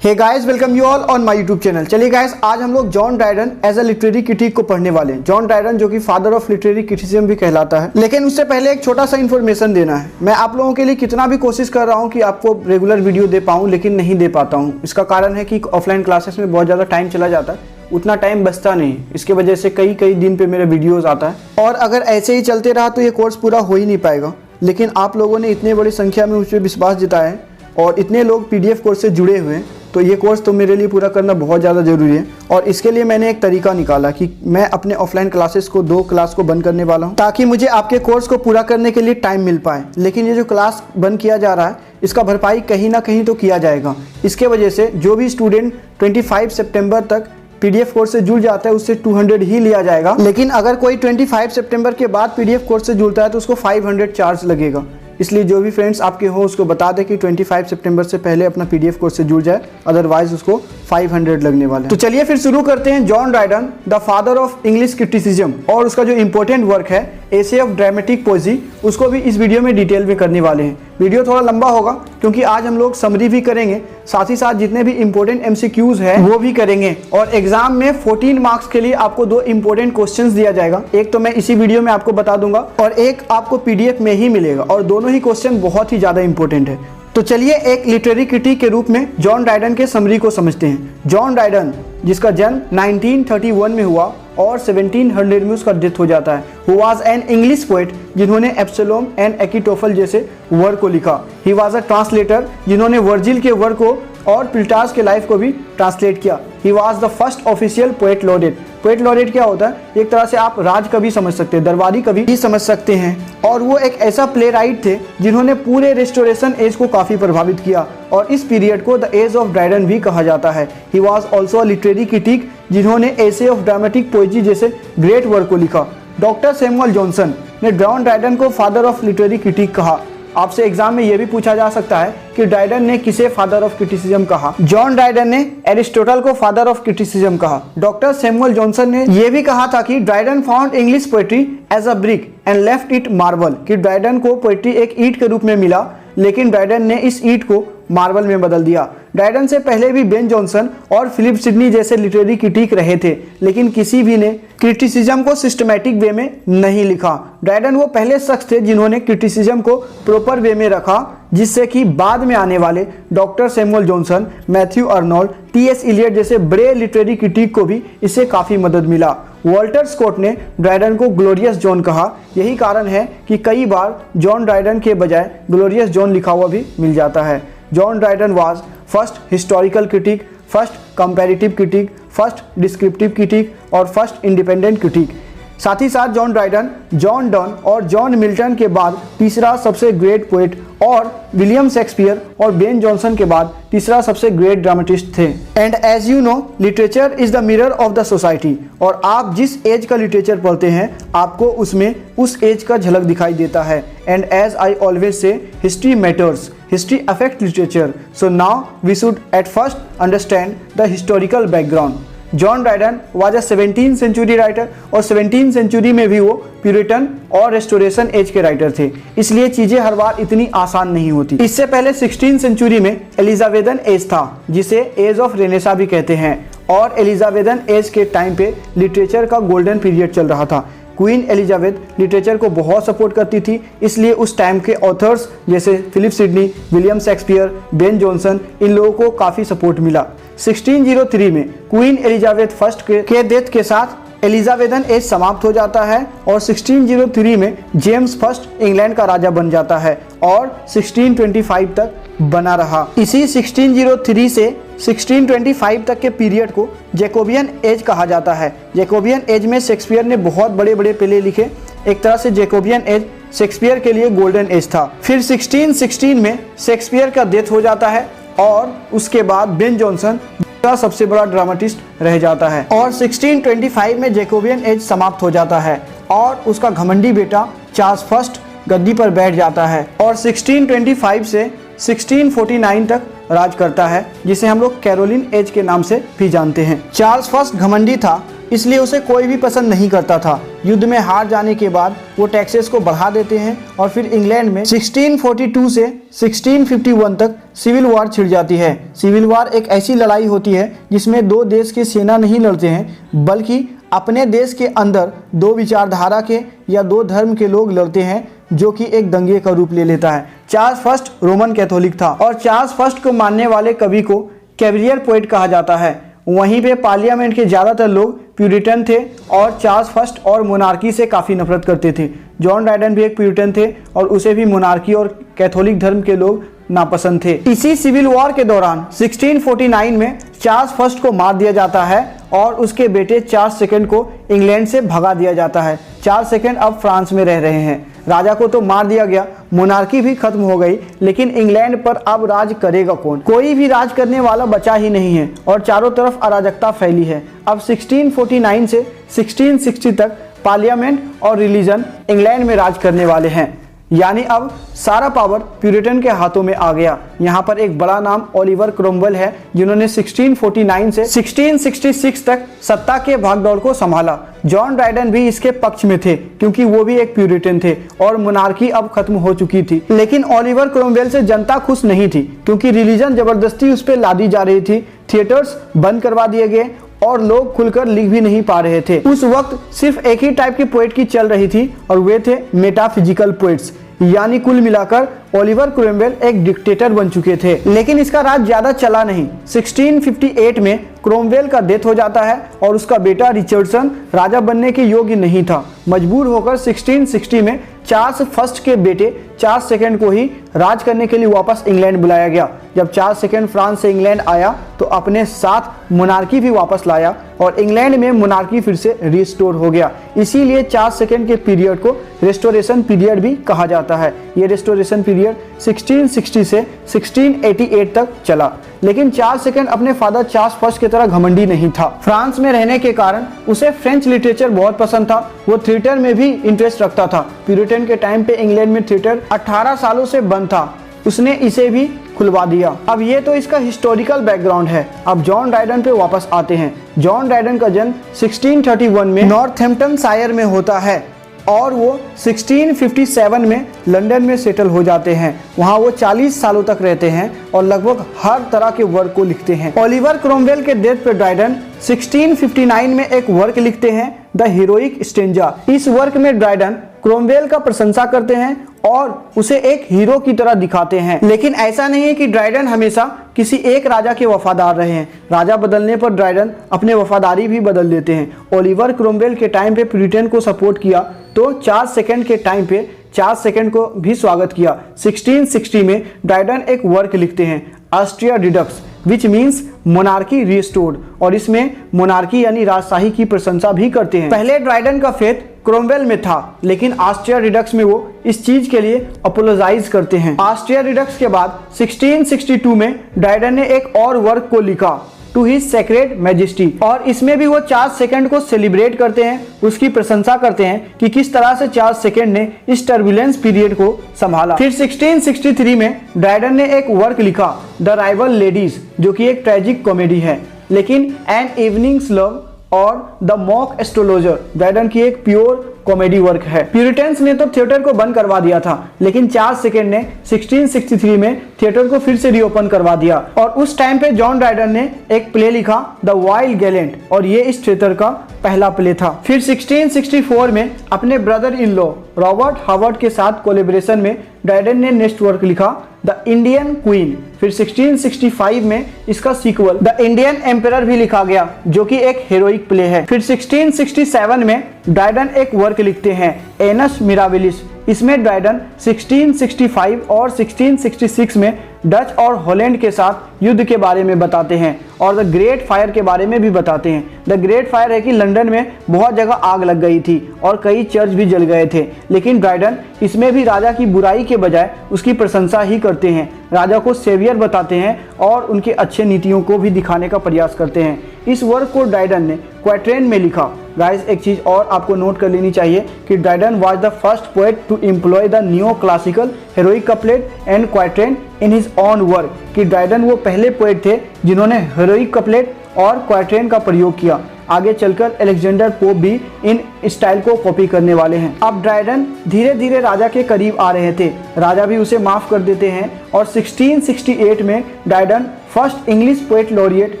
Hey guys, welcome you all on my YouTube channel. चलिए guys, आज हम लोग John Dryden as a literary critic को पढ़ने वाले हैं। जॉन ड्राइडन जो कि फादर ऑफ लिटरेरी क्रिटिसिज्म भी कहलाता है। लेकिन उससे पहले एक छोटा सा इन्फॉर्मेशन देना है। मैं आप लोगों के लिए कितना भी कोशिश कर रहा हूँ कि आपको रेगुलर वीडियो दे पाऊँ, लेकिन नहीं दे पाता हूँ। इसका कारण है कि ऑफलाइन क्लासेस में बहुत ज़्यादा टाइम चला जाता है, उतना टाइम बचता नहीं। इसके वजह से कई दिन पे मेरे वीडियोज़ आता है, और अगर ऐसे ही चलते रहा तो ये कोर्स पूरा हो ही नहीं पाएगा। लेकिन आप लोगों ने इतने बड़ी संख्या में मुझ पर विश्वास जताया है और इतने लोग PDF कोर्स से जुड़े हुए हैं, तो ये कोर्स तो मेरे लिए पूरा करना बहुत ज़्यादा ज़रूरी है। और इसके लिए मैंने एक तरीका निकाला कि मैं अपने ऑफलाइन क्लासेस को 2 क्लास को बंद करने वाला हूँ, ताकि मुझे आपके कोर्स को पूरा करने के लिए टाइम मिल पाए। लेकिन ये जो क्लास बंद किया जा रहा है, इसका भरपाई कहीं ना कहीं तो किया जाएगा। इसके वजह से जो भी स्टूडेंट 25 सितंबर तक PDF कोर्स से जुड़ जाता है, उससे 200 ही लिया जाएगा। लेकिन अगर कोई 25 सितंबर के बाद PDF कोर्स से जुड़ता है तो उसको 500 चार्ज लगेगा। इसलिए जो भी फ्रेंड्स आपके हो उसको बता दें कि 25 सितंबर से पहले अपना PDF कोर्स से जुड़ जाए, अदरवाइज उसको 500 लगने वाले हैं। तो चलिए फिर शुरू करते हैं। John Dryden the father of English criticism, और उसका जो इंपॉर्टेंट वर्क है एसे ऑफ ड्रामेटिक पोएजी, उसको भी इस वीडियो में डिटेल में करने वाले हैं। वीडियो थोड़ा लंबा होगा क्योंकि आज हम लोग समरी भी करेंगे, साथ ही साथ जितने भी इंपॉर्टेंट MCQs है वो भी करेंगे। और एग्जाम में 14 मार्क्स के लिए आपको 2 इंपॉर्टेंट क्वेश्चंस दिया जाएगा। एक तो मैं इसी वीडियो में आपको बता दूंगा और एक आपको PDF में ही मिलेगा, और दोनों ही क्वेश्चन बहुत ही ज्यादा इंपॉर्टेंट है। तो चलिए एक लिटरेरी क्रिटिक के रूप में जॉन ड्राइडन के समरी को समझते हैं। जॉन ड्राइडन, जिसका जन्म 1931 में हुआ और 1700 में उसका डेथ हो जाता है, who was an English poet, जिन्होंने एब्सलोम एंड एकिटोफल जैसे वर्क को लिखा। ही वाज अ ट्रांसलेटर, जिन्होंने वर्जिल के वर्क को और प्लूटार्च के लाइफ को भी ट्रांसलेट किया। He was the first official poet laureate. Poet laureate क्या होता है? एक तरह से आप राज कवि समझ सकते हैं, दरबारी कवि भी समझ सकते हैं। और वो एक ऐसा प्ले राइट थे जिन्होंने पूरे रेस्टोरेशन एज को काफ़ी प्रभावित किया, और इस पीरियड को द एज ऑफ ड्राइडन भी कहा जाता है। He was also a literary critic, जिन्होंने एसे ऑफ ड्रामेटिक पोएजी जैसे ग्रेट वर्क को लिखा। डॉक्टर सैमुअल जॉनसन ने जॉन ड्राइडन को फादर ऑफ लिटरेरी क्रिटिक कहा। आपसे एग्जाम में यह भी पूछा जा सकता है कि ड्राइडन ने किसे फादर ऑफ क्रिटिसिज्म कहा। जॉन ड्राइडन ने एरिस्टोटल को फादर ऑफ क्रिटिसिज्म कहा। डॉक्टर सैमुअल जॉनसन ने यह भी कहा था कि Dryden found English poetry as a brick and left it marble, कि ड्राइडन को पोएट्री एक ईंट के रूप में मिला, लेकिन ड्राइडन ने इस ईंट को मार्बल में बदल दिया। ड्राइडन से पहले भी बेन जॉनसन और फिलिप सिडनी जैसे लिटरेरी क्रिटिक रहे थे, लेकिन किसी भी ने क्रिटिसिज्म को सिस्टमैटिक वे में नहीं लिखा। ड्राइडन वो पहले शख्स थे जिन्होंने क्रिटिसिज्म को प्रॉपर वे में रखा, जिससे कि बाद में आने वाले doctor Samuel Johnson, Matthew Arnold, T.S. Eliot जैसे बड़े लिटरेरी क्रिटिक को भी इससे काफ़ी मदद मिला। वॉल्टर स्कॉट ने ड्राइडन को ग्लोरियस जॉन कहा। यही कारण है कि कई बार जॉन ड्राइडन के बजाय ग्लोरियस जॉन लिखा हुआ भी मिल जाता है। John Dryden was first historical critic, first comparative critic, first descriptive critic और फर्स्ट इंडिपेंडेंट क्रिटिक। साथ ही साथ जॉन ड्राइडन, जॉन डन और जॉन मिल्टन के बाद तीसरा सबसे ग्रेट पोएट, और विलियम शेक्सपियर और बेन जॉनसन के बाद तीसरा सबसे ग्रेट ड्रामेटिस्ट थे। And as you know, literature is the mirror of the society, और आप जिस एज का लिटरेचर पढ़ते हैं आपको उसमें उस एज का झलक दिखाई देता है। And as I always say, history matters, history affect literature, so now we should at first understand the historical background. John Dryden was a 17th century writer, और 17th सेंचुरी में भी वो प्यूरिटन और रेस्टोरेशन एज के writer थे, इसलिए चीज़ें हर बार इतनी आसान नहीं होती। इससे पहले 16th सेंचुरी में एलिजाबेथन एज था, जिसे एज ऑफ रेनेसा भी कहते हैं, और एलिजाबेथन एज के टाइम पे लिटरेचर का गोल्डन पीरियड चल रहा था। क्वीन एलिजाबेथ लिटरेचर को बहुत सपोर्ट करती थी, इसलिए उस टाइम के ऑथर्स जैसे Philip Sidney, William Shakespeare, Ben Jonson, इन लोगों को काफ़ी सपोर्ट मिला। 1603 में क्वीन एलिजाबेथ फर्स्ट के डेथ के साथ एलिजाबेथन एज समाप्त हो जाता है, और 1603 में जेम्स फर्स्ट इंग्लैंड का राजा बन जाता है और 1625 तक बना रहा। इसी 1603 से 1625 तक के पीरियड को जैकोबियन एज कहा जाता है। जैकोबियन एज में शेक्सपियर ने बहुत बड़े बड़े प्ले लिखे। एक तरह से जैकोबियन एज शेक्सपियर के लिए गोल्डन एज था। फिर 1616 में शेक्सपियर का डेथ हो जाता है, और उसके बाद बेन जॉनसन का सबसे बड़ा ड्रामेटिस्ट रह जाता है, और 1625 में जैकोबियन एज समाप्त हो जाता है, और उसका घमंडी बेटा चार्ल्स फर्स्ट गद्दी पर बैठ जाता है, और 1625 से 1649 तक राज करता है, जिसे हम लोग कैरोलिन एज के नाम से भी जानते हैं। चार्ल्स फर्स्ट घमंडी था, इसलिए उसे कोई भी पसंद नहीं करता था। युद्ध में हार जाने के बाद वो टैक्सेस को बढ़ा देते हैं और फिर इंग्लैंड में 1642 से 1651 तक सिविल वॉर छिड़ जाती है। सिविल वॉर एक ऐसी लड़ाई होती है जिसमें दो देश के सेना नहीं लड़ते हैं, बल्कि अपने देश के अंदर दो विचारधारा के या दो धर्म के लोग लड़ते हैं, जो कि एक दंगे का रूप ले लेता है। चार्ल्स फर्स्ट रोमन कैथोलिक था और चार्ल्स फर्स्ट को मानने वाले कवि को कैवलियर पोएट कहा जाता है। वहीं पे पार्लियामेंट के ज़्यादातर लोग प्यूरिटन थे और चार्ल्स फर्स्ट और मोनार्की से काफ़ी नफरत करते थे। जॉन ड्राइडन भी एक प्यूरिटन थे और उसे भी मोनार्की और कैथोलिक धर्म के लोग नापसंद थे। इसी सिविल वॉर के दौरान 1649 में चार्ल्स फर्स्ट को मार दिया जाता है और उसके बेटे चार्ल्स सेकंड को इंग्लैंड से भगा दिया जाता है। चार्ल्स सेकंड अब फ्रांस में रह रहे हैं। राजा को तो मार दिया गया, मोनार्की भी खत्म हो गई, लेकिन इंग्लैंड पर अब राज करेगा कौन? कोई भी राज करने वाला बचा ही नहीं है और चारों तरफ अराजकता फैली है। अब 1649 से 1660 तक पार्लियामेंट और रिलीजन इंग्लैंड में राज करने वाले हैं, यानी अब सारा पावर प्यूरिटन के हाथों में आ गया। यहाँ पर एक बड़ा नाम ओलिवर क्रोमवेल है, जिन्होंने 1649 से 1666 तक सत्ता के भागदौड़ को संभाला। जॉन ड्राइडन भी इसके पक्ष में थे क्योंकि वो भी एक प्यूरिटन थे और मोनार्की अब खत्म हो चुकी थी। लेकिन ओलिवर क्रोमवेल से जनता खुश नहीं थी क्योंकि रिलीजन जबरदस्ती उस पर लादी जा रही थी, थिएटर्स बंद करवा दिए गए और लोग खुलकर लिख भी नहीं पा रहे थे। उस वक्त सिर्फ एक ही टाइप की पोएट की चल रही थी और वे थे मेटाफिजिकल पोएट्स, यानी कुल मिलाकर ओलिवर क्रोमवेल एक डिक्टेटर बन चुके थे। लेकिन इसका राज ज्यादा चला नहीं। 1658 में क्रोमवेल का डेथ हो जाता है और उसका बेटा रिचर्डसन राजा बनने के योग्य नहीं था। मजबूर होकर 1660 में चार्ल्स फर्स्ट के बेटे चार्ल्स सेकंड को ही राज करने के लिए वापस इंग्लैंड बुलाया गया। जब चार्ल्स सेकंड फ्रांस से इंग्लैंड आया तो अपने साथ मोनार्की भी वापस लाया और इंग्लैंड में मोनार्की फिर से रिस्टोर हो गया। इसीलिए चार्ल्स सेकंड के पीरियड को रेस्टोरेशन पीरियड भी कहा जाता है। ये रेस्टोरेशन पीरियड 1660 से 1688 तक चला। लेकिन चार्ल्स सेकंड अपने फादर चार्ल्स फर्स्ट की तरह घमंडी नहीं था। फ्रांस में रहने के कारण उसे फ्रेंच लिटरेचर बहुत पसंद था। वो थिएटर में भी इंटरेस्ट रखता था। प्यूरिटन के टाइम पे इंग्लैंड में थिएटर 18 सालों से बंद था, उसने इसे भी खुलवा दिया। अब ये तो इसका हिस्टोरिकल बैकग्राउंड है। अब जॉन ड्राइडन पे वापस आते हैं। जॉन ड्राइडन का जन्म 1631 में नॉर्थहैम्पटन शायर में होता है और वो 1657 में लंदन में सेटल हो जाते हैं। वहाँ वो 40 सालों तक रहते हैं और लगभग हर तरह के वर्क को लिखते हैं। ओलिवर क्रोमवेल के डेथ पर ड्राइडन 1659 में एक वर्क लिखते हैं, द हीरोइक स्टेंजा। इस वर्क में ड्राइडन क्रोमवेल का प्रशंसा करते हैं और उसे एक हीरो की तरह दिखाते हैं। लेकिन ऐसा नहीं है कि ड्राइडन हमेशा किसी एक राजा के वफादार रहे हैं। राजा बदलने पर ड्राइडन अपने वफादारी भी बदल देते हैं। ओलिवर क्रोमवेल के टाइम पे प्यूरिटन को सपोर्ट किया तो चार्ल्स सेकंड के टाइम पे चार्ल्स सेकंड को भी स्वागत किया। 1660 में ड्राइडन एक वर्क लिखते हैं, Austria Redux, which means monarchy restored, और इसमें मोनार्की यानी राजशाही की प्रशंसा भी करते हैं। पहले ड्राइडन का फेथ क्रोमवेल में था, लेकिन ऑस्ट्रिया रिडक्स में वो इस चीज के लिए अपोलोजाइज करते हैं। ऑस्ट्रिया रिडक्स के बाद 1662 में ड्राइडन ने एक और वर्क को लिखा, टू हिज सेक्रेड मैजेस्टी, और इसमें भी वो चार्ल्स सेकंड को सेलिब्रेट करते हैं, उसकी प्रशंसा करते हैं कि किस तरह से चार्ल्स सेकंड ने इस टर्बुलेंस पीरियड को संभाला। फिर 1663 में ड्राइडन ने एक वर्क लिखा, द राइवल लेडीज, जो कि एक ट्रेजिक कॉमेडी है। लेकिन एन इवनिंग्स लव और द मॉक एस्ट्रोलॉजर ड्राइडन की एक प्योर कॉमेडी वर्क है। प्यूरिटन्स ने तो थिएटर को बंद करवा दिया था, लेकिन चार्ल्स सेकंड ने 1663 में थिएटर को फिर से रीओपन करवा दिया और उस टाइम पे जॉन ड्राइडन ने एक प्ले लिखा, द वाइल्ड गैलेंट, और ये इस थिएटर का पहला प्ले था। फिर 1664 में अपने brother in law Robert Howard के साथ कोलेब्रेशन में ड्राइडन ने नेक्स्ट वर्क लिखा, द इंडियन क्वीन। फिर 1665 में इसका सीक्वल द इंडियन एम्परर भी लिखा गया, जो कि एक हीरोइक प्ले है। फिर 1667 में ड्राइडन एक वर्क लिखते हैं, एनस मिराबिलिस। इसमें ड्राइडन 1665 और 1666 में डच और हॉलैंड के साथ युद्ध के बारे में बताते हैं और द ग्रेट फायर के बारे में भी बताते हैं। द ग्रेट फायर है कि लंदन में बहुत जगह आग लग गई थी और कई चर्च भी जल गए थे, लेकिन ड्राइडन इसमें भी राजा की बुराई के बजाय उसकी प्रशंसा ही करते हैं। राजा को सेवियर बताते हैं और उनके अच्छे नीतियों को भी दिखाने का प्रयास करते हैं। इस वर्क को ड्राइडन ने क्वाट्रेन में लिखा। गाइस, एक चीज और आपको नोट कर लेनी चाहिए कि Dryden was the first poet to employ the neo classical heroic couplet and quatrain in his own work. कि ड्राइडन वो पहले पोएट थे जिन्होंने हेरोइक कपलेट और क्वाट्रेन का प्रयोग किया आगे चलकर अलेक्जेंडर पोप भी इन स्टाइल को कॉपी करने वाले हैं। अब ड्राइडन धीरे धीरे राजा के करीब आ रहे थे, राजा भी उसे माफ कर देते हैं और 1668 में Dryden first English poet laureate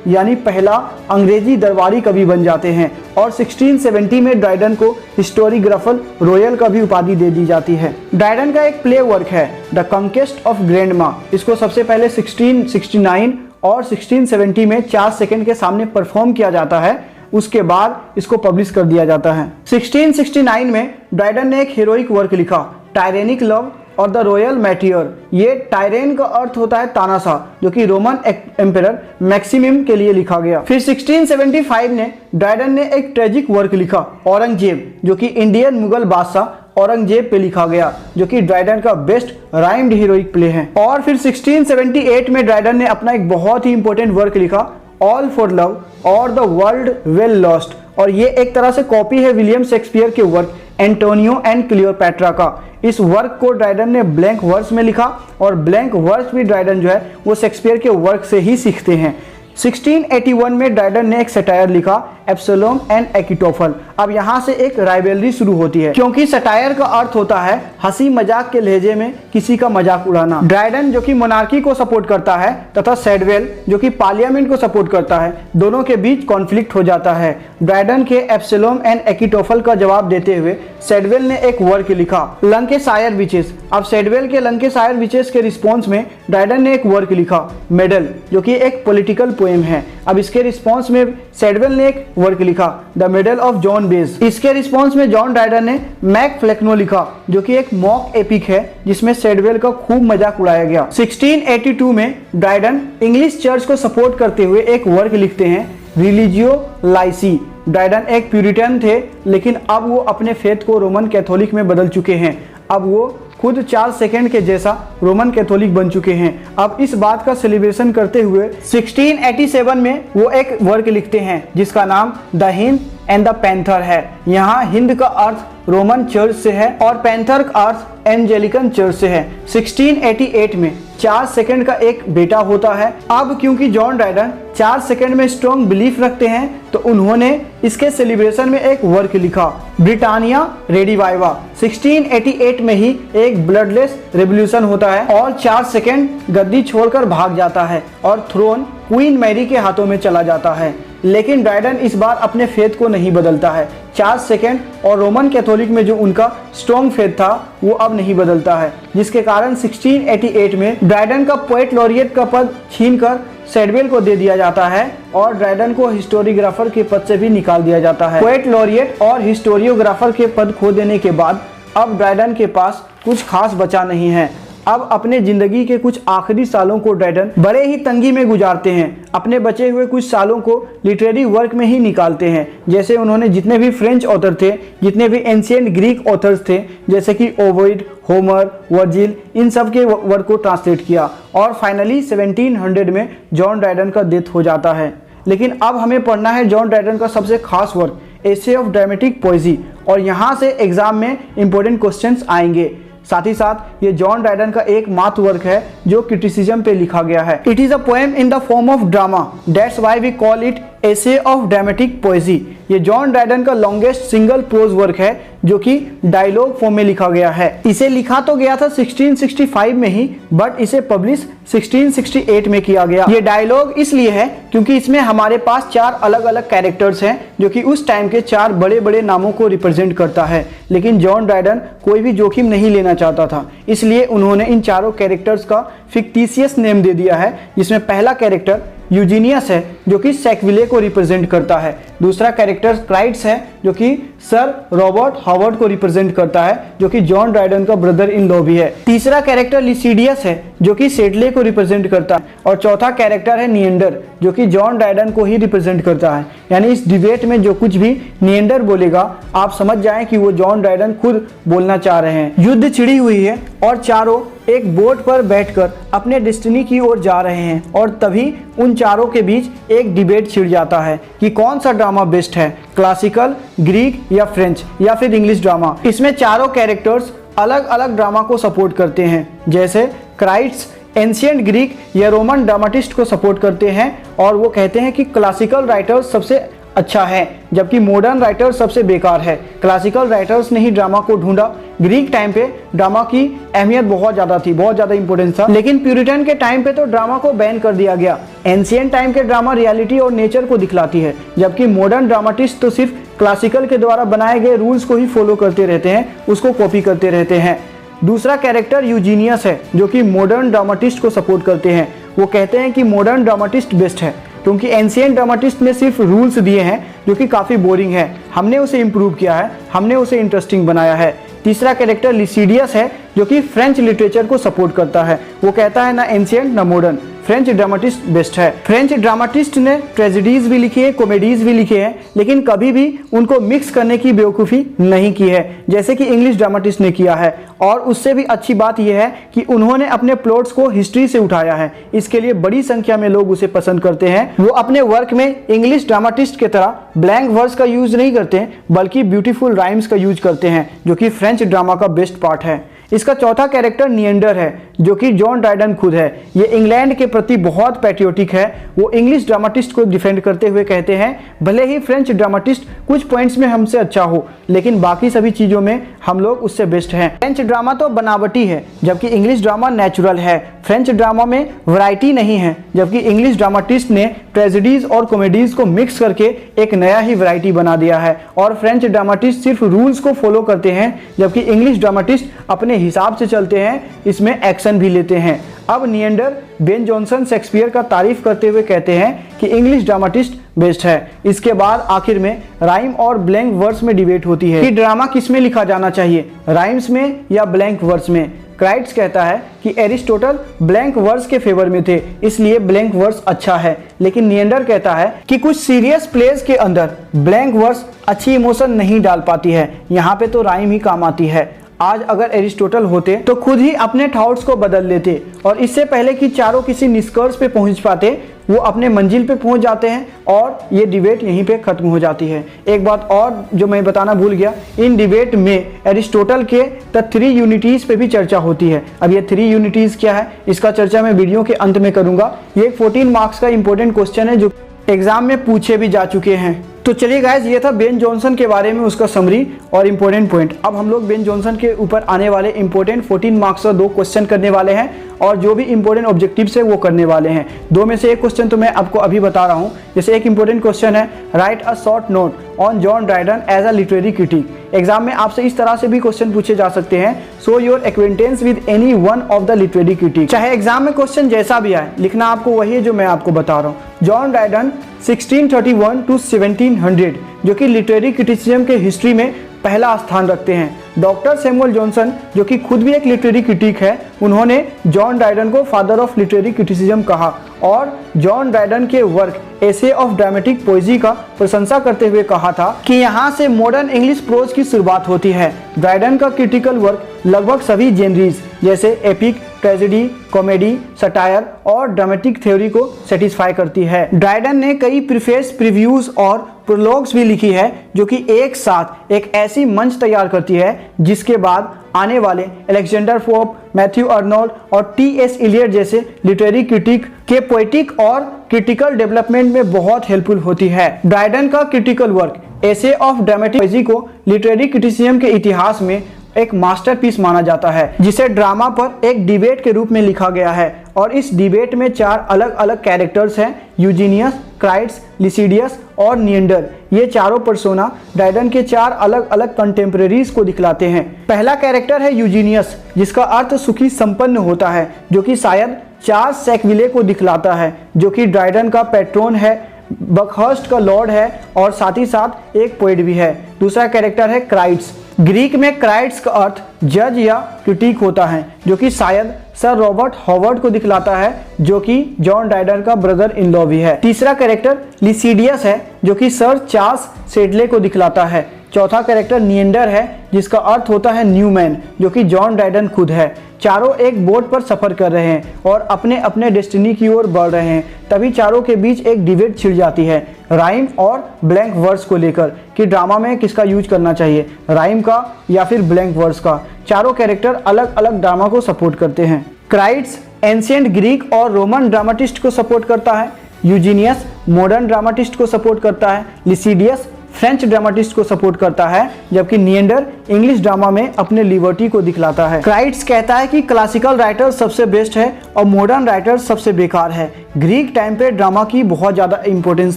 यानी पहला अंग्रेजी दरबारी कवि बन जाते हैं और 1670 में ड्राइडन को हिस्टोरियोग्राफर रॉयल का भी उपाधि दे दी जाती है। ड्राइडन का एक प्ले वर्क है द कंक्वेस्ट ऑफ ग्रैंडमा, इसको सबसे पहले 1669 और 1670 में 4 सेकंड के सामने परफॉर्म किया जाता है, उसके बाद इसको पब्लिश कर दिया जाता है। 1669 में ड्राइडन ने एक हीरोइक वर्क लिखा टायरेनिक लव और द रॉयल मैटियर। ये टायरेन का अर्थ होता है तानाशाह, जो कि रोमन एम्परर मैक्सिमिम के लिए लिखा गया। फिर 1675 में ड्राइडन ने एक ट्रेजिक वर्क लिखा औरंगजेब, जो कि इंडियन मुगल बादशाह औरंगजेब पे लिखा गया, जो कि ड्राइडन का बेस्ट राइम्ड हीरोइक प्ले है। और फिर 1678 में ड्राइडन ने अपना एक बहुत ही इंपॉर्टेंट वर्क लिखा ऑल फॉर लव और द वर्ल्ड वेल लॉस्ट, और ये एक तरह से कॉपी है विलियम शेक्सपियर के वर्क एंटोनियो एंड क्लियोपैट्रा का। इस वर्क को ड्राइडन ने ब्लैंक वर्स में लिखा और ब्लैंक वर्स भी ड्राइडन जो है वो शेक्सपियर के वर्क से ही सीखते हैं। 1681 में ड्राइडन ने एक सटायर लिखा एब्सलोम एंड एकिटोफल। अब यहाँ से एक राइवलरी शुरू होती है, क्योंकि सटायर का अर्थ होता है हंसी मजाक के लहजे में किसी का मजाक उड़ाना। ड्राइडन जो कि मोनार्की को सपोर्ट करता है तथा सैडवेल जो कि पार्लियामेंट को सपोर्ट करता है, दोनों के बीच कॉन्फ्लिक्ट हो जाता है। ड्राइडन के एब्सलोम एंड एकिटोफल का जवाब देते हुए सैडवेल ने एक वर्क लिखा लंकेशायर विचेस। अब सैडवेल के लंकेशायर विचेस के रिस्पॉन्स में ड्राइडन ने एक वर्क लिखा मेडल, जो कि एक पॉलिटिकल पोएम है। अब इसके रिस्पॉन्स में सैडवेल ने एक वर्क लिखा the medal of John base. इसके रिस्पॉन्स में जॉन ड्राइडन ने मैक फ्लेक्नो लिखा, जो कि एक मॉक एपिक है जिसमें सैडवेल का खूब मजाक उड़ाया गया। 1682 में ड्राइडन इंग्लिश चर्च को सपोर्ट करते हुए एक वर्क लिखते हैं रिलीजियो लाइसी। ड्राइडन एक प्यूरिटन थे, लेकिन अब वो अपने फेथ को रोमन कैथोलिक में बदल चुके हैं। अब वो खुद 4 सेकंड के जैसा रोमन कैथोलिक बन चुके हैं। अब इस बात का सेलिब्रेशन करते हुए 1687 में वो एक वर्क लिखते हैं जिसका नाम the Hind and the panther है। यहाँ हिंद का अर्थ रोमन चर्च से है और पैंथर का अर्थ एंजेलिकन चर्च से है। 1688 में 4 सेकंड का एक बेटा होता है। अब क्योंकि जॉन ड्राइडन 4 सेकंड में स्ट्रॉन्ग बिलीफ रखते हैं, तो उन्होंने इसके सेलिब्रेशन में एक वर्क लिखा ब्रिटानिया रेडिवाइवा। 1688 में ही एक ब्लडलेस रेवोल्यूशन होता है और 4 सेकंड गद्दी छोड़कर भाग जाता है और थ्रोन क्वीन मैरी के हाथों में चला जाता है। लेकिन ड्राइडन इस बार अपने फेथ को नहीं बदलता है। 4 सेकंड और रोमन कैथोलिक में जो उनका स्ट्रॉन्ग फेथ था वो अब नहीं बदलता है, जिसके कारण 1688 में ड्राइडन का पोएट लॉरिएट का पद छीनकर सैडवेल को दे दिया जाता है और ड्राइडन को हिस्टोरियोग्राफर के पद से भी निकाल दिया जाता है। पोएट लॉरिएट और हिस्टोरियोग्राफर के पद खो देने के बाद अब ड्राइडन के पास कुछ खास बचा नहीं है। अब अपने जिंदगी के कुछ आखिरी सालों को ड्राइडन बड़े ही तंगी में गुजारते हैं। अपने बचे हुए कुछ सालों को लिटरेरी वर्क में ही निकालते हैं। जैसे उन्होंने जितने भी फ्रेंच ऑथर थे, जितने भी एंशिएंट ग्रीक ऑथर्स थे, जैसे कि ओविड, होमर, वर्जिल, इन सब के वर्क को ट्रांसलेट किया और फाइनली 1700 में जॉन ड्राइडन का डेथ हो जाता है। लेकिन अब हमें पढ़ना है जॉन ड्राइडन का सबसे खास वर्क एसे ऑफ ड्रामेटिक पोएजी, और यहाँ से एग्जाम में इंपॉर्टेंट क्वेश्चंस आएंगे। साथ ही साथ ये जॉन ड्राइडन का एक मात्र वर्क है जो क्रिटिसिज्म पे लिखा गया है। It is a poem in the form of drama, that's why we call it essay of dramatic poesy. ये जॉन ड्राइडन का लॉन्गेस्ट सिंगल प्रोज वर्क है जो कि डायलॉग फॉर्म में लिखा गया है। इसे लिखा तो गया था 1665 में ही, बट इसे पब्लिश 1668 में किया गया। ये डायलॉग इसलिए है क्योंकि इसमें हमारे पास 4 अलग अलग कैरेक्टर्स हैं जो कि उस टाइम के 4 बड़े बड़े नामों को रिप्रेजेंट करता है। लेकिन जॉन ड्राइडन कोई भी जोखिम नहीं लेना चाहता था, इसलिए उन्होंने इन चारों कैरेक्टर्स का फिक्टिशियस नेम दे दिया है, जिसमें पहला कैरेक्टर यूजीनियस है जो कि सैकविले को रिप्रेजेंट करता है। दूसरा कैरेक्टर क्राइट्स है जो कि सर रॉबर्ट हावर्ड को रिप्रेजेंट करता है, जो कि जॉन ड्राइडन का ब्रदर इन लॉ भी है। तीसरा कैरेक्टर लिसिडियस है जो कि सेडले को रिप्रेजेंट करता है, और चौथा कैरेक्टर है निएंडर जो कि जॉन ड्राइडन को ही रिप्रेजेंट करता है। यानी इस डिबेट में जो कुछ भी निएंडर बोलेगा आप समझ जाएं कि वो जॉन ड्राइडन खुद बोलना चाह रहे हैं। युद्ध छिड़ी हुई है और चारों एक बोट पर बैठकर अपने डेस्टिनी की ओर जा रहे हैं, और तभी उन चारों के बीच एक डिबेट छिड़ जाता है कि कौन सा ड्रामा बेस्ट है, क्लासिकल, ग्रीक या फ्रेंच या फिर इंग्लिश ड्रामा। इसमें चारों कैरेक्टर्स अलग अलग ड्रामा को सपोर्ट करते हैं। जैसे क्राइट्स एंशिएंट ग्रीक या रोमन ड्रामाटिस्ट को सपोर्ट करते हैं और वो कहते हैं कि क्लासिकल राइटर्स सबसे अच्छा है, जबकि मॉडर्न राइटर सबसे बेकार है। क्लासिकल राइटर्स ने ही ड्रामा को ढूंढा। ग्रीक टाइम पे ड्रामा की अहमियत बहुत ज़्यादा थी, बहुत ज़्यादा इंपॉर्टेंस था, लेकिन प्यूरिटन के टाइम पे तो ड्रामा को बैन कर दिया गया। एंशिएंट टाइम के ड्रामा रियलिटी और नेचर को दिखलाती है, जबकि मॉडर्न ड्रामाटिस्ट तो सिर्फ क्लासिकल के द्वारा बनाए गए रूल्स को ही फॉलो करते रहते हैं, उसको कॉपी करते रहते हैं। दूसरा कैरेक्टर यूजीनियस है, जो कि मॉडर्न ड्रामाटिस्ट को सपोर्ट करते हैं। वो कहते हैं कि मॉडर्न ड्रामाटिस्ट बेस्ट है, क्योंकि एंशिएंट ड्रामाटिस्ट ने सिर्फ रूल्स दिए हैं जो कि काफ़ी बोरिंग है। हमने उसे इम्प्रूव किया है, हमने उसे इंटरेस्टिंग बनाया है। तीसरा कैरेक्टर लिसिडियस है, जो कि फ्रेंच लिटरेचर को सपोर्ट करता है। वो कहता है ना एंशिएंट ना मॉडर्न, फ्रेंच ड्रामाटिस्ट बेस्ट है। फ्रेंच ड्रामाटिस्ट ने ट्रेजेडीज भी लिखी है, कॉमेडीज भी लिखे हैं, लेकिन कभी भी उनको मिक्स करने की बेवकूफ़ी नहीं की है, जैसे कि इंग्लिश ड्रामाटिस्ट ने किया है। और उससे भी अच्छी बात यह है कि उन्होंने अपने प्लॉट्स को हिस्ट्री से उठाया है, इसके लिए बड़ी संख्या में लोग उसे पसंद करते हैं। वो अपने वर्क में इंग्लिश ड्रामाटिस्ट की तरह ब्लैंक वर्ड्स का यूज नहीं करते, बल्कि ब्यूटीफुल राइम्स का यूज करते हैं, जो कि फ्रेंच ड्रामा का बेस्ट पार्ट है। इसका चौथा कैरेक्टर निएंडर है, जो कि जॉन ड्राइडन खुद है। ये इंग्लैंड के प्रति बहुत पैट्रियोटिक है। वो इंग्लिश ड्रामाटिस्ट को डिफेंड करते हुए कहते हैं, भले ही फ्रेंच ड्रामाटिस्ट कुछ पॉइंट्स में हमसे अच्छा हो, लेकिन बाकी सभी चीज़ों में हम लोग उससे बेस्ट हैं। फ्रेंच ड्रामा तो बनावटी है, जबकि इंग्लिश ड्रामा नेचुरल है। फ्रेंच ड्रामा में वैरायटी नहीं है, जबकि इंग्लिश ड्रामाटिस्ट ने ट्रेजेडीज और कॉमेडीज को मिक्स करके एक नया ही वैरायटी बना दिया है। और फ्रेंच ड्रामाटिस्ट सिर्फ रूल्स को फॉलो करते हैं, जबकि इंग्लिश ड्रामाटिस्ट अपने हिसाब से चलते हैं, इसमें एक्शन भी लेते हैं। अब निएंडर बेन जॉनसन शेक्सपियर का तारीफ करते हुए कहते हैं कि इंग्लिश ड्रामाटिस्ट बेस्ट है। इसके बाद आखिर में राइम और ब्लैंक वर्स में डिबेट होती है कि ड्रामा किस में लिखा जाना चाहिए, राइम्स में या ब्लैंक वर्स में। क्राइट्स कहता है कि एरिस्टोटल ब्लैंक वर्स के फेवर में थे, इसलिए ब्लैंक वर्स अच्छा है, लेकिन निएंडर कहता है कि कुछ सीरियस प्लेस के अंदर ब्लैंक वर्स अच्छी इमोशन नहीं डाल पाती है, यहाँ पे तो राइम ही काम आती है। आज अगर एरिस्टोटल होते तो खुद ही अपने थॉट्स को बदल लेते, और इससे पहले कि चारों किसी निष्कर्ष पे पहुंच पाते, वो अपने मंजिल पे पहुंच जाते हैं और ये डिबेट यहीं पे खत्म हो जाती है। एक बात और जो मैं बताना भूल गया, इन डिबेट में एरिस्टोटल के द 3 यूनिटीज पे भी चर्चा होती है। अब ये 3 यूनिटीज क्या है, इसका चर्चा मैं वीडियो के अंत में करूंगा। ये 14 मार्क्स का इंपॉर्टेंट क्वेश्चन है, जो एग्जाम में पूछे भी जा चुके हैं। तो चलिए गाइज, ये था बेन जॉनसन के बारे में उसका समरी और इम्पोर्टेंट पॉइंट। अब हम लोग बेन जॉनसन के ऊपर आने वाले इंपॉर्टेंट 14 मार्क्स का 2 क्वेश्चन करने वाले हैं, और जो भी इंपॉर्टेंट ऑब्जेक्टिव्स है वो करने वाले हैं। 2 में से एक क्वेश्चन तो मैं आपको अभी बता रहा हूँ। जैसे एक इंपॉर्टेंट क्वेश्चन है, write a short note on John Dryden as a literary critic. Exam में आपसे इस तरह से भी क्वेश्चन पूछे जा सकते हैं, so your acquaintance with any one of the literary critic. चाहे एग्जाम में क्वेश्चन जैसा भी आए, लिखना आपको वही है जो मैं आपको बता रहा हूँ। जॉन ड्राइडन 1631 to 1700, जो कि लिटरेरी क्रिटिसिज्म के हिस्ट्री में पहला स्थान रखते हैं। डॉक्टर सैमुअल जॉनसन, जो कि खुद भी एक लिटरेरी क्रिटिक है, उन्होंने जॉन ड्राइडन को फादर ऑफ लिटरेरी क्रिटिसिज्म कहा, और जॉन ड्राइडन के वर्क एसे ऑफ ड्रामेटिक पोएजी का प्रशंसा करते हुए कहा था कि यहाँ से मॉडर्न इंग्लिश प्रोज की शुरुआत होती है। ड्राइडन का क्रिटिकल वर्क लगभग सभी जेनरीज जैसे एपिक, ट्रेजेडी, कॉमेडी, सटायर और ड्रामेटिक थ्योरी को सेटिस्फाई करती है। ड्राइडन ने कई प्रीफेस, प्रीव्यूज और प्रोलॉग्स भी लिखी है, जो कि एक साथ एक ऐसी मंच तैयार करती है जिसके बाद आने वाले अलेक्जेंडर पोप, मैथ्यू अर्नोल्ड और टी.एस. इलियट जैसे लिटरेरी क्रिटिक के पोएटिक और क्रिटिकल डेवलपमेंट में बहुत हेल्पफुल होती है। ड्राइडन का critical work essay of dramatic पोएजी को लिटरेरी क्रिटिसिज्म के इतिहास में एक मास्टरपीस माना जाता है, जिसे ड्रामा पर एक डिबेट के रूप में लिखा गया है। और इस डिबेट में 4 अलग अलग कैरेक्टर्स हैं, यूजीनियस, क्राइट्स, लिसिडियस और निएंडर। ये चारों पर्सोना ड्राइडन के 4 अलग अलग कंटेम्प्रेरीज को दिखलाते हैं। पहला कैरेक्टर है यूजीनियस, जिसका अर्थ सुखी संपन्न होता है, जो कि शायद चार्ल्स सैकविले को दिखलाता है, जो कि ड्राइडन का पैट्रोन है, बकहर्स्ट का लॉर्ड है और साथ ही साथ एक पोएट भी है। दूसरा कैरेक्टर है क्राइट्स। ग्रीक में क्राइट्स का अर्थ जज या क्रिटिक होता है, जो कि शायद सर रॉबर्ट हॉवर्ड को दिखलाता है, जो कि जॉन ड्राइडन का ब्रदर इन लॉ भी है। तीसरा कैरेक्टर लिसिडियस है, जो कि सर चार्ल्स सेडले को दिखलाता है। चौथा कैरेक्टर निएंडर है, जिसका अर्थ होता है न्यू मैन, जो कि जॉन ड्राइडन खुद है। चारों एक बोट पर सफर कर रहे हैं और अपने अपने डेस्टिनी की ओर बढ़ रहे हैं। तभी चारों के बीच एक डिबेट छिड़ जाती है राइम और ब्लैंक वर्स को लेकर, कि ड्रामा में किसका यूज करना चाहिए, राइम का या फिर ब्लैंक वर्स का। चारों कैरेक्टर अलग अलग ड्रामा को सपोर्ट करते हैं। क्राइट्स एंशिएंट ग्रीक और रोमन ड्रामाटिस्ट को सपोर्ट करता है, यूजीनियस मॉडर्न ड्रामाटिस्ट को सपोर्ट करता है, लिसिडियस फ्रेंच ड्रामाटिस्ट को सपोर्ट करता है, जबकि निएंडर इंग्लिश ड्रामा में अपने लिबर्टी को दिखलाता है। क्राइट्स कहता है कि क्लासिकल राइटर सबसे बेस्ट है और मॉडर्न राइटर सबसे बेकार है। ग्रीक टाइम पे ड्रामा की बहुत ज़्यादा इंपॉर्टेंस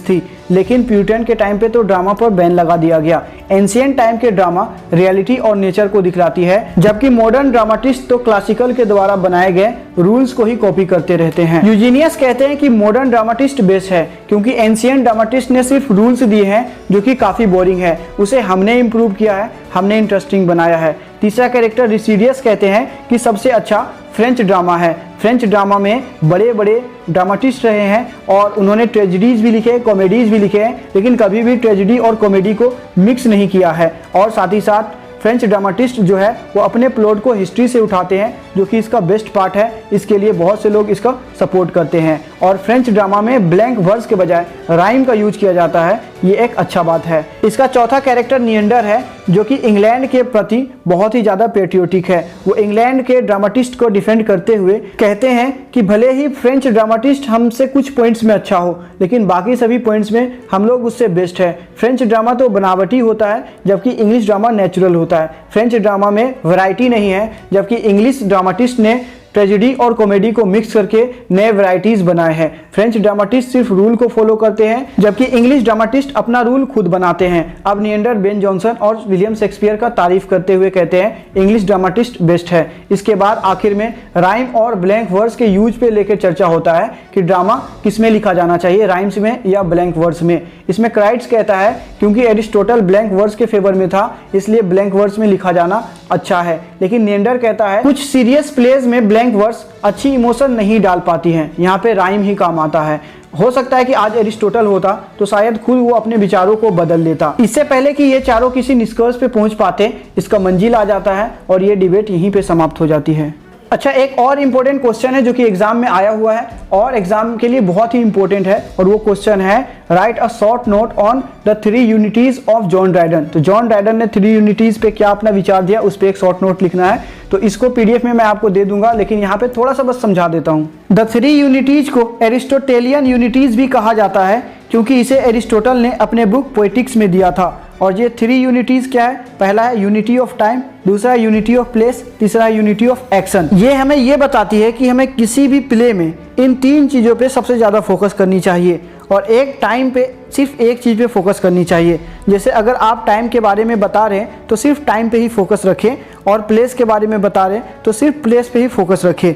थी, लेकिन प्यूरिटन के टाइम पे तो ड्रामा पर बैन लगा दिया गया। एंशिएंट टाइम के ड्रामा रियलिटी और नेचर को दिखलाती है, जबकि मॉडर्न ड्रामाटिस्ट तो क्लासिकल के द्वारा बनाए गए रूल्स को ही कॉपी करते रहते हैं। यूजीनियस कहते हैं कि मॉडर्न ड्रामाटिस्ट बेस्ट है, क्योंकि एंशिएंट ड्रामाटिस्ट ने सिर्फ रूल्स दिए हैं जो कि काफ़ी बोरिंग है, उसे हमने इम्प्रूव किया है, हमने इंटरेस्टिंग बनाया है। तीसरा कैरेक्टर लिसिडियस कहते हैं कि सबसे अच्छा फ्रेंच ड्रामा है। फ्रेंच ड्रामा में बड़े बड़े ड्रामाटिस्ट रहे हैं और उन्होंने ट्रेजिडीज़ भी लिखे, कॉमेडीज़ भी लिखे हैं, लेकिन कभी भी ट्रेजिडी और कॉमेडी को मिक्स नहीं किया है। और साथ ही साथ फ्रेंच ड्रामाटिस्ट जो है वो अपने प्लॉट को हिस्ट्री से उठाते हैं, जो कि इसका बेस्ट पार्ट है। इसके लिए बहुत से लोग इसका सपोर्ट करते हैं। और फ्रेंच ड्रामा में ब्लैंक वर्स के बजाय राइम का यूज किया जाता है, ये एक अच्छा बात है। इसका चौथा कैरेक्टर निएंडर है, जो कि इंग्लैंड के प्रति बहुत ही ज़्यादा पेट्रियोटिक है। वो इंग्लैंड के ड्रामाटिस्ट को डिफेंड करते हुए कहते हैं कि भले ही फ्रेंच ड्रामाटिस्ट हमसे कुछ पॉइंट्स में अच्छा हो, लेकिन बाकी सभी पॉइंट्स में हम लोग उससे बेस्ट है। फ्रेंच ड्रामा तो बनावटी होता है, जबकि इंग्लिश ड्रामा नेचुरल होता है। फ्रेंच ड्रामा में वैरायटी नहीं है, जबकि इंग्लिश ड्रामाटिस्ट ने ट्रेजेडी और कॉमेडी को मिक्स करके नए वैरायटीज बनाए हैं। फ्रेंच ड्रामाटिस्ट सिर्फ रूल को फॉलो करते हैं, जबकि इंग्लिश ड्रामाटिस्ट अपना रूल खुद बनाते हैं। अब निएंडर बेन जॉनसन और विलियम शेक्सपियर का तारीफ करते हुए कहते हैं इंग्लिश ड्रामाटिस्ट बेस्ट है। इसके बाद आखिर में राइम और ब्लैंक वर्स के यूज पे लेकर चर्चा होता है कि ड्रामा किस में लिखा जाना चाहिए, राइम्स में या ब्लैंक वर्स में। इसमें क्राइट्स कहता है क्योंकि एरिस्टोटल ब्लैंक वर्स के फेवर में था, इसलिए ब्लैंक वर्स में लिखा जाना अच्छा है। लेकिन निएंडर कहता है कुछ सीरियस प्लेज में ब्लैंक वर्स अच्छी इमोशन नहीं डाल पाती हैं, यहाँ पे राइम ही काम आता है। हो सकता है कि आज एरिस्टोटल होता तो शायद खुद वो अपने विचारों को बदल लेता। इससे पहले कि ये चारों किसी निष्कर्ष पे पहुंच पाते, इसका मंजिल आ जाता है और ये डिबेट यहीं पे समाप्त हो जाती है। अच्छा, एक और इम्पोर्टेंट क्वेश्चन है जो कि एग्जाम में आया हुआ है और एग्जाम के लिए बहुत ही इम्पोर्टेंट है, और वो क्वेश्चन है write a short note on the 3 unities of John Dryden. तो जॉन ड्राइडन ने 3 यूनिटीज पे क्या अपना विचार दिया, उस पर एक शॉर्ट नोट लिखना है। तो इसको पीडीएफ में मैं आपको दे दूंगा, लेकिन यहाँ पे थोड़ा सा बस समझा देता हूँ। द 3 यूनिटीज को एरिस्टोटेलियन यूनिटीज भी कहा जाता है, क्योंकि इसे एरिस्टोटल ने अपने बुक पोएटिक्स में दिया था। और ये 3 यूनिटीज क्या है? पहला है यूनिटी ऑफ टाइम, दूसरा है यूनिटी ऑफ प्लेस, तीसरा है यूनिटी ऑफ एक्शन। ये हमें ये बताती है कि हमें किसी भी प्ले में इन 3 चीज़ों पे सबसे ज़्यादा फोकस करनी चाहिए और एक टाइम पे सिर्फ एक चीज़ पे फोकस करनी चाहिए। जैसे अगर आप टाइम के बारे में बता रहे हैं तो सिर्फ टाइम पे ही फोकस रखें, और प्लेस के बारे में बता रहे हैं तो सिर्फ प्लेस पे ही फोकस रखें।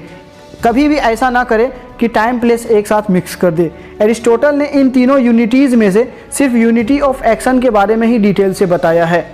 कभी भी ऐसा ना करें कि टाइम प्लेस एक साथ मिक्स कर दे। एरिस्टोटल ने इन तीनों यूनिटीज़ में से सिर्फ यूनिटी ऑफ एक्शन के बारे में ही डिटेल से बताया है।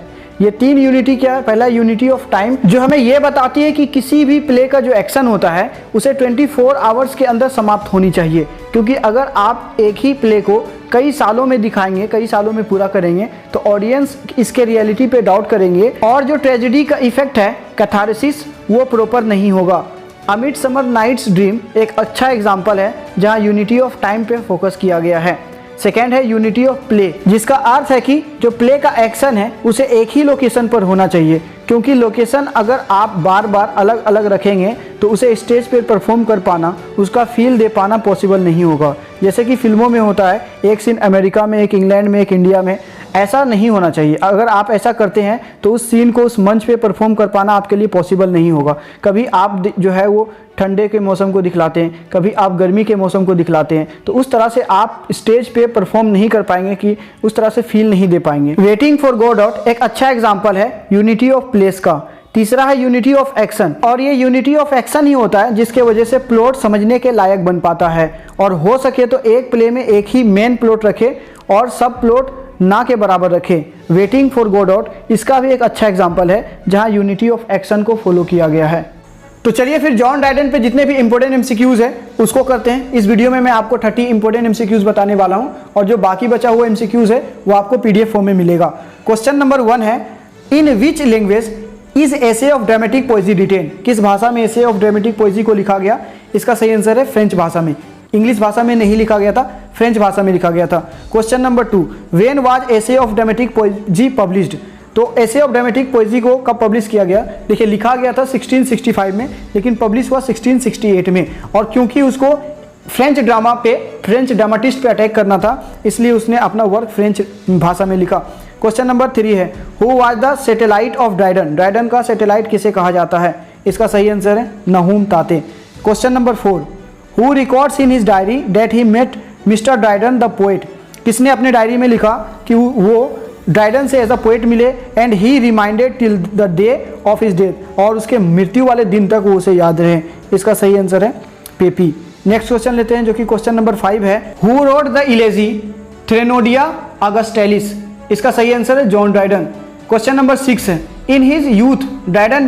ये 3 यूनिटी क्या है? पहला यूनिटी ऑफ टाइम, जो हमें ये बताती है कि किसी भी प्ले का जो एक्शन होता है उसे 24 आवर्स के अंदर समाप्त होनी चाहिए, क्योंकि अगर आप एक ही प्ले को कई सालों में दिखाएंगे, कई सालों में पूरा करेंगे, तो ऑडियंस इसके रियलिटी पे डाउट करेंगे और जो ट्रेजेडी का इफेक्ट है, कैथारसिस, वो प्रॉपर नहीं होगा। अ मिडसमर नाइट्स ड्रीम एक अच्छा एग्जाम्पल है जहाँ यूनिटी ऑफ टाइम पे फोकस किया गया है। सेकेंड है यूनिटी ऑफ प्ले, जिसका अर्थ है कि जो प्ले का एक्शन है उसे एक ही लोकेशन पर होना चाहिए, क्योंकि लोकेशन अगर आप बार बार अलग अलग रखेंगे तो उसे स्टेज पर परफॉर्म कर पाना, उसका फील दे पाना पॉसिबल नहीं होगा। जैसे कि फिल्मों में होता है, एक सीन अमेरिका में, एक इंग्लैंड में, एक इंडिया में, ऐसा नहीं होना चाहिए। अगर आप ऐसा करते हैं तो उस सीन को उस मंच पे परफॉर्म कर पाना आपके लिए पॉसिबल नहीं होगा। कभी आप जो है वो ठंडे के मौसम को दिखलाते हैं, कभी आप गर्मी के मौसम को दिखलाते हैं, तो उस तरह से आप स्टेज पे परफॉर्म नहीं कर पाएंगे, कि उस तरह से फील नहीं दे पाएंगे। वेटिंग फॉर गॉडॉट एक अच्छा एग्जाम्पल है यूनिटी ऑफ प्लेस का। तीसरा है यूनिटी ऑफ एक्शन, और ये यूनिटी ऑफ एक्शन ही होता है जिसके वजह से प्लॉट समझने के लायक बन पाता है। और हो सके तो एक प्ले में एक ही मेन प्लॉट रखे और सब प्लॉट ना के बराबर रखे। वेटिंग फॉर गॉडॉट इसका भी एक अच्छा एग्जाम्पल है जहां यूनिटी ऑफ एक्शन को फॉलो किया गया है। तो चलिए फिर जॉन ड्राइडन पे जितने भी इंपॉर्टेंट एमसीक्यूज है उसको करते हैं। इस वीडियो में मैं आपको 30 इंपॉर्टेंट एमसीक्यूज बताने वाला हूं, और जो बाकी बचा हुआ एमसीक्यूज है वो आपको पीडीएफ फॉर्म में मिलेगा। क्वेश्चन नंबर 1 है, in which language is essay of dramatic poesy written? किस भाषा में एसे ऑफ ड्रामेटिक पोएजी को लिखा गया? इसका सही आंसर है फ्रेंच भाषा में। इंग्लिश भाषा में नहीं लिखा गया था, फ्रेंच भाषा में लिखा गया था। Question number 2, when was essay of dramatic पोएजी published? तो एसे ऑफ ड्रामेटिक पोएजी को कब पब्लिश किया गया? देखिए, लिखा गया था 1665 में, लेकिन पब्लिश हुआ 1668 में। और क्योंकि उसको फ्रेंच ड्रामाटिस्ट पे अटैक करना था, इसलिए उसने अपना वर्क फ्रेंच भाषा में लिखा। क्वेश्चन नंबर 3 है, who was the satellite of Dryden, Dryden का सैटेलाइट किसे कहा जाता है? इसका सही आंसर है Nahum Tate. Question number 4, who records in his diary that he met mister Dryden the poet, किसने अपने डायरी में लिखा कि वो ड्राइडन से एज अ पोएट मिले and he reminded till the day of his death, और उसके मृत्यु वाले दिन तक वो उसे याद रहे? इसका सही आंसर है पेपी। नेक्स्ट क्वेश्चन लेते हैं जो कि क्वेश्चन नंबर 5 है, हु रोड द इलेजी थ्रेनोडिया अगस्टेलिस, इसका सही आंसर है जॉन ड्राइडन। क्वेश्चन नंबर 6 है, in his youth Dryden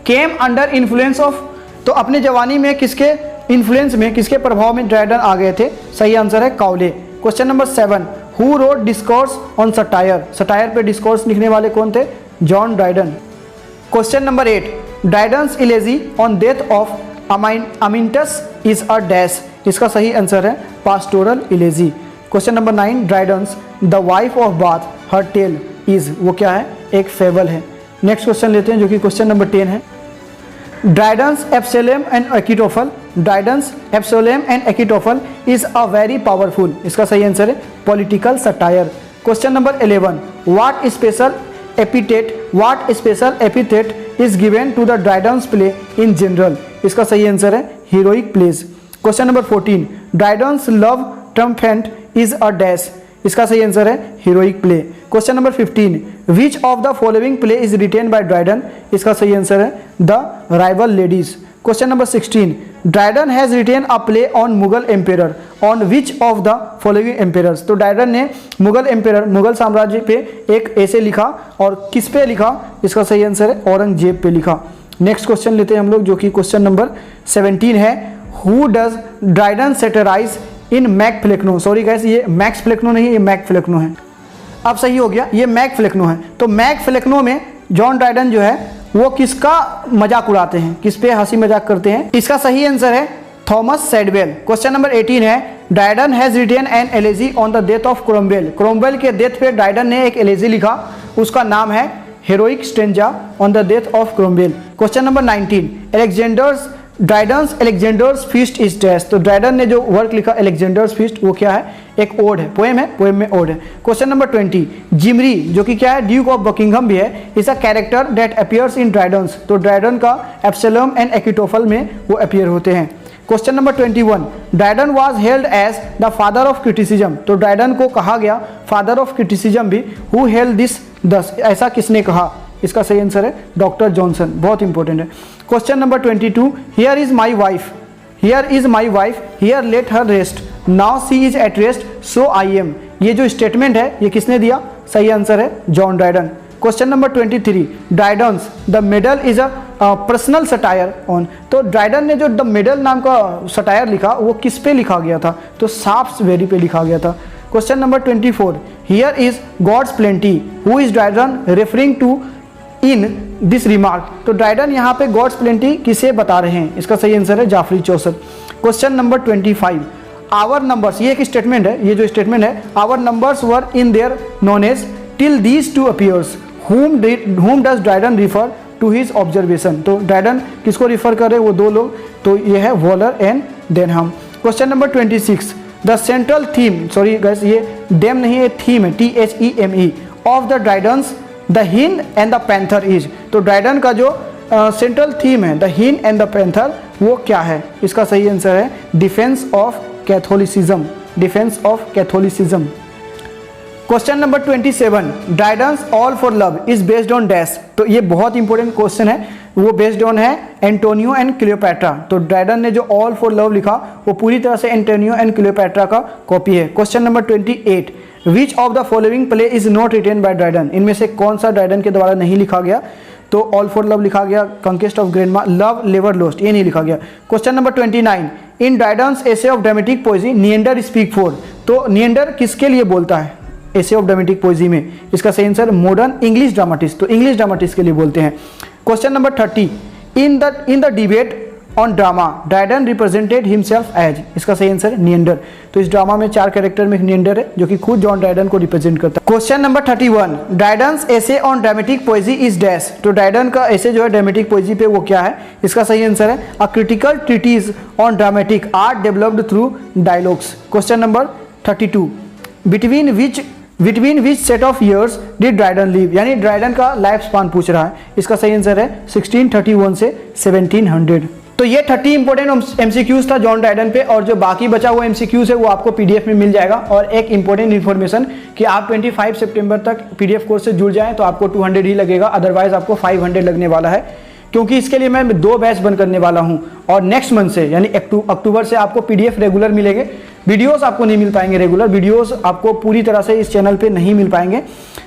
came under influence of, तो अपने जवानी में किसके इन्फ्लुएंस में, किसके प्रभाव में ड्राइडन आ गए थे? सही आंसर है Cowley. Question number 7, who wrote discourse on satire, satire पे डिस्कोर्स लिखने वाले कौन थे? John Dryden. Question number 8, Dryden's elegy on death of Amyntas is a dash, इसका सही आंसर है pastoral elegy. Question number 9, Dryden's the wife of Bath her tale is, वो क्या है? एक फेबल है। नेक्स्ट क्वेश्चन लेते हैं जो कि क्वेश्चन नंबर 10 है, Dryden's Absalom and Achitophel, Dryden's Absalom and Achitophel is a very powerful, इसका सही आंसर है political satire. Question number 11, what special epithet is given to the Dryden's play in general, इसका सही आंसर है heroic plays. Question number 14, Dryden's love triumphant is a dash, इसका सही answer है heroic play. Question number 15, which of the following play is written by Dryden, इसका सही answer है the rival ladies. Question number 16, Dryden has written a play on Mughal emperor on which of the following emperors, तो Dryden ने Mughal emperor, Mughal साम्राज्य पे एक ऐसे लिखा, और किस पे लिखा? इसका सही आंसर है औरंगजेब पे लिखा। नेक्स्ट क्वेश्चन लेते हैं हम लोग जो कि क्वेश्चन नंबर 17 है, who does Dryden satirise in Mac Flecknoe, sorry guys ये मैक्स फ्लेक्नो नहीं, ये मैक फ्लेक्नो है। अब सही हो गया, ये मैक फ्लेक्नो है। तो मैक फ्लेक्नो में जॉन ड्राइडन जो है वो किसका मजाक उड़ाते हैं, किस पे हंसी मजाक करते हैं? इसका सही आंसर है थॉमस सैडवेल। क्वेश्चन नंबर 18 है, Dryden has written an elegy on the death of Cromwell, Cromwell के डेथ पे ड्राइडन ने एक एलेजी लिखा, उसका नाम है heroic stanza on the death of Cromwell. Question number 19, Alexander's feast is dash, तो ड्राइडन ने जो वर्क लिखा एलेक्जेंडर्स फीस्ट वो क्या है? एक ओड है, पोएम है, पोएम में ओड है। क्वेश्चन नंबर 20, जिमरी जो कि क्या है? ड्यूक ऑफ बकिंघम भी है, is a character that appears in Dryden's, तो ड्राइडन का एब्सोलम एंड एकिटोफल में वो अपीयर होते हैं। Question number 21, Dryden was held as the father of criticism, तो ड्राइडन को कहा गया फादर ऑफ क्रिटिसिज्म भी, हु हेल्ड दिस दस, ऐसा किसने कहा? इसका सही आंसर है डॉक्टर जॉनसन, बहुत इंपॉर्टेंट है। Question number 22, here is my wife, here let her rest, now see is at rest, so I am, ये जो स्टेटमेंट है ये किसने दिया? सही आंसर है John Dryden. Question number 23, Dryden's the medal is a personal satire on, तो Dryden ने जो द मेडल नाम का सटायर लिखा वो किस पे लिखा गया था? तो साफ्स वेरी पे लिखा गया था। Question number 24, here is God's plenty, who is Dryden referring to in this remark, तो ड्राइडन यहाँ पे गॉड्स प्लेंटी किसे बता रहे हैं? इसका सही आंसर है Geoffrey Chaucer. Question number 25, our numbers, ये एक स्टेटमेंट है, ये जो स्टेटमेंट है, our numbers were in their nonage till these two appears, whom does Dryden refer to his observation, तो ड्राइडन किसको रिफर करे? वो दो लोग, तो ये है Waller and Denham. Question number 26, the central theme, sorry guys ये डेम नहीं है, थीम है, THEME of the Dryden's the हिन एंड द पैंथर इज, तो ड्राइडन का जो सेंट्रल थीम है द हिन एंड द पैंथर वो क्या है? इसका सही आंसर है defence of Catholicism, defence of Catholicism. Question number 27, Dryden's all for love is based on dash, तो ये बहुत इंपॉर्टेंट क्वेश्चन है, वो बेस्ड ऑन है एंटोनियो एंड क्लियोपैट्रा, तो ड्राइडन ने जो ऑल फॉर लव लिखा वो पूरी तरह से एंटोनियो एंड क्लियोपैट्रा का कॉपी है। Question number 28, which of the following play is not retain by Dryden, इनमें से कौन सा ड्राइडन के द्वारा नहीं लिखा गया? तो ऑल फॉर लव लिखा गया, कंक्वेस्ट ऑफ ग्रैंडमा, लव लेवर लोस्ट ये नहीं लिखा गया। Question number 29, in Dryden's essay of dramatic poesy Neander speak for, तो निएंडर किसके लिए बोलता है एसे ऑफ ड्रामेटिक पोएजी में? इसका सही आंसर मॉडर्न इंग्लिश ड्रामाटिस्ट, तो इंग्लिश ड्रामाटिस्ट के लिए बोलते हैं। Question number 30, in the debate on drama Dryden represented himself as, इसका सही आंसर है नियंडर। तो इस ड्रामा में 4 कैरेक्टर में एक नियंडर है जो कि खुद जॉन ड्राइडन को रिप्रेजेंट करता है। Question number 31, Dryden's essay on dramatic पोएजी is dash. तो ड्राइडन का एसे जो है ड्रामेटिक पोएजी पे वो क्या है, इसका सही आंसर है a critical treatise on dramatic art developed through dialogues. Question number 32, between which set of years did Dryden live, यानी ड्राइडन का लाइफ स्पान पूछ रहा है, इसका सही आंसर है 1631 से 1700। तो ये 30 इंपॉर्टेंट एमसीक्यूज था जॉन ड्राइडन पे, और जो बाकी बचा हुआ एमसीक्यूज है वो आपको पीडीएफ में मिल जाएगा। और एक इंपॉर्टेंट इन्फॉर्मेशन कि आप 25 सितंबर तक पीडीएफ कोर्स से जुड़ जाएं तो आपको 200 ही लगेगा, अदरवाइज आपको 500 लगने वाला है, क्योंकि इसके लिए मैं 2 बैच बंद करने वाला हूं। और नेक्स्ट मंथ से यानी अक्टूबर से आपको पीडीएफ रेगुलर मिलेंगे, वीडियोस आपको नहीं मिल पाएंगे रेगुलर, वीडियोस आपको पूरी तरह से इस चैनल पे नहीं मिल पाएंगे,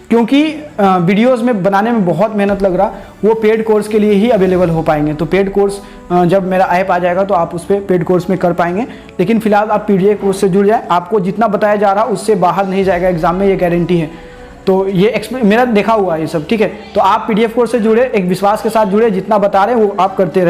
क्योंकि वीडियोस में बनाने में बहुत मेहनत लग रहा, वो पेड कोर्स के लिए ही अवेलेबल हो पाएंगे। तो पेड कोर्स जब मेरा ऐप आ जाएगा तो आप उस पर पेड कोर्स में कर पाएंगे, लेकिन फिलहाल आप पीडीएफ कोर्स से जुड़ जाए, आपको जितना बताया जा रहा उससे बाहर नहीं जाएगा एग्जाम में, ये गारंटी है। तो ये मेरा देखा हुआ है ये सब, ठीक है। तो आप पीडीएफ कोर्स से जुड़े, एक विश्वास के साथ जुड़े, जितना बता रहे हैं वो आप करते रहे।